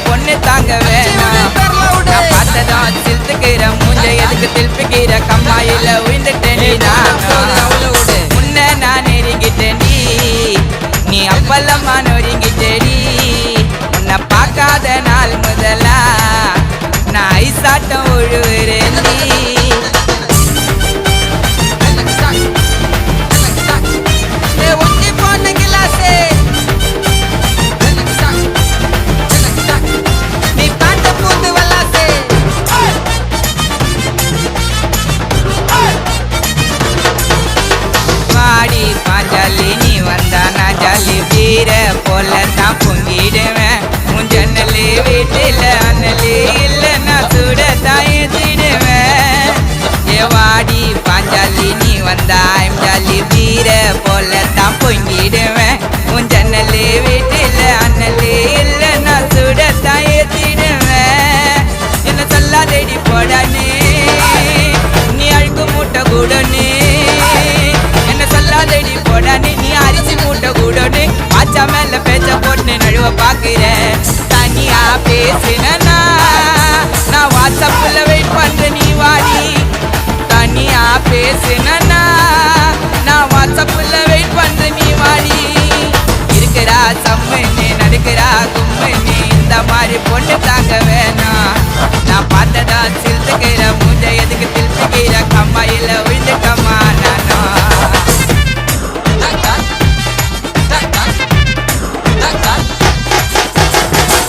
பொண்ணு தாங்க வேணாம் நான் பார்த்ததும் சிரித்துக்கிற மூஞ்ச எதுக்கு திருப்பிக்கிற கம்மாயில விழுந்துட்டேன் முன்ன நான் நெருங்கிட்டேன் நீ அப்பல்லம்மா நொறுங்கிட்டேடி உன்னை பார்க்காத நாள் முதலா நான் ஐசாட்டம் ஒழுவுறேன் போலத்தான் பொங்கிடுவேன் உன் ஜன்னலே வீட்டில் அண்ணலே இல்லை நான் சுடத்தான் ஏற்றிடுவேன் வாடி பாஞ்சாலி நீ வந்தாய் ஜாலி வீர போலத்தான் பொங்கிடுவேன் உன் ஜன்னலே வீட்டில் அண்ணலே இல்லை நான் சுடத்தான் ஏற்றிடுவேன் என்ன சொல்லாதடி போடானே நீ அழுக்கு மூட்டை கூடனே என்ன சொல்லாதடி போடானே நீ அரிசி மூட்டை கூடனே ஆச்சா மேல பேச்ச போட்டு நழுவ பாக்குறேன் தனியா பேசுனா நான் வாட்ஸ்அப்ல வெயிட் பண்றேன் நீ வாடி தனியா பேசுனா நான் வாட்ஸ்அப்ல வெயிட் பண்றேன் நீ வாடி இருக்கிறா சம்மன்னு நடுக்கிறா கும்மன்னு இந்த மாதிரி பொண்ணு தாங்க வேணாம் நான் பார்த்ததா சிரித்துக்கிற மூஞ்ச எதுக்கு திருப்பிக்கிற கம்மாயில விழுந்துட்டமா நானா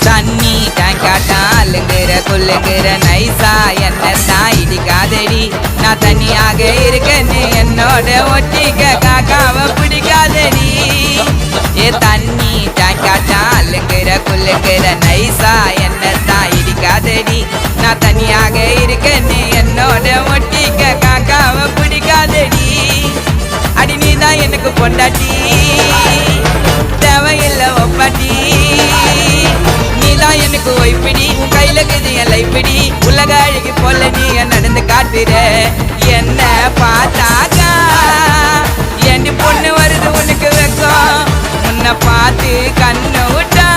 தண்ணி டேங்காட்டாலுங்கிற கொல்லுங்கிற நைசா என்ன தான் இடிக்காதடி நான் தனியாக இருக்கேன்னு என்னோட ஒட்டிக்க காக்காவ பிடிக்காதடி ஏ தண்ணி டேங்காட்டாலுங்கிற கொல்லுங்கிற நைசா என்ன தான் இடிக்காதடி நான் தனியாக இருக்கேன்னு என்னோட ஒட்டிக்க காக்காவ பிடிக்காதடி அடி நீ தான் எனக்கு பொண்டாட்டி தேவையில்லை ஒப்பாட்டி நீதான் எனக்கு ஒய்பிடி உன் கையில இருக்குது என் லைப்பிடி உலக அழகி போல நீ நடந்து காட்டுற என்ன பார்த்தாக்கா என் பொண்ணு வருது உனக்கு வைக்கும் உன்னை பார்த்து கண்ணு விட்டா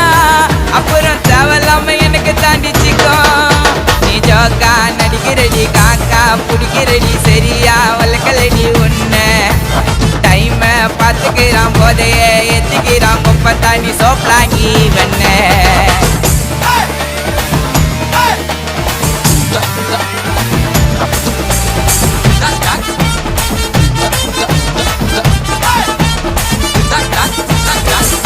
அப்புறம் தேவையில்லாம எனக்கு தாண்டிச்சிக்கோ நீ ஜோக்கா நடிக்கிறடி காக்கா பிடிக்கிறடி சரியா வளர்க்கலடி உன்னை டைம பார்த்துக்கிறான் போதைய எத்திக்கிறான் கொப்பத்தா நீ சோப்லாங்கி வெண்ண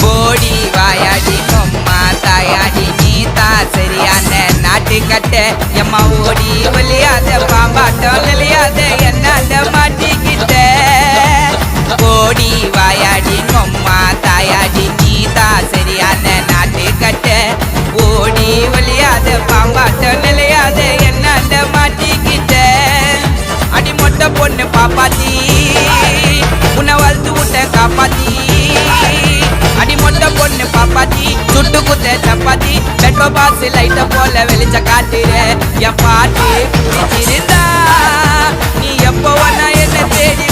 போடி வாயாடி கொம்மா தாயாடி நீ தான் சரியான நாட்டுக்கட்ட எம்மா ஓடி ஒலியாத பாம்பாட்டம் நிலையாத என்னால மாட்டிக்கிட்ட போடி வாயாடி கொம்மா தாயாடி நீ தான் சரியான நாட்டுக்கட்ட ஓடி ஒலியாத பாம்பாட்டம் நிலையாத என்னால மாட்டிக்கிட்ட அடி மொட்டை பொண்ணு பாப்பாத்தி உன்னை வளர்த்து விட்ட காப்பாத்தி அடி மொட்டை பொண்ணு பாப்பாத்தி சுட்டு குத்த சப்பாத்தி பெட்ரோ பாஸ் லைட்ட போல வெளிச்ச காட்டுற என் பாட்டு பிடிச்சிருந்தா நீ எப்போ வேணா என்ன தேடி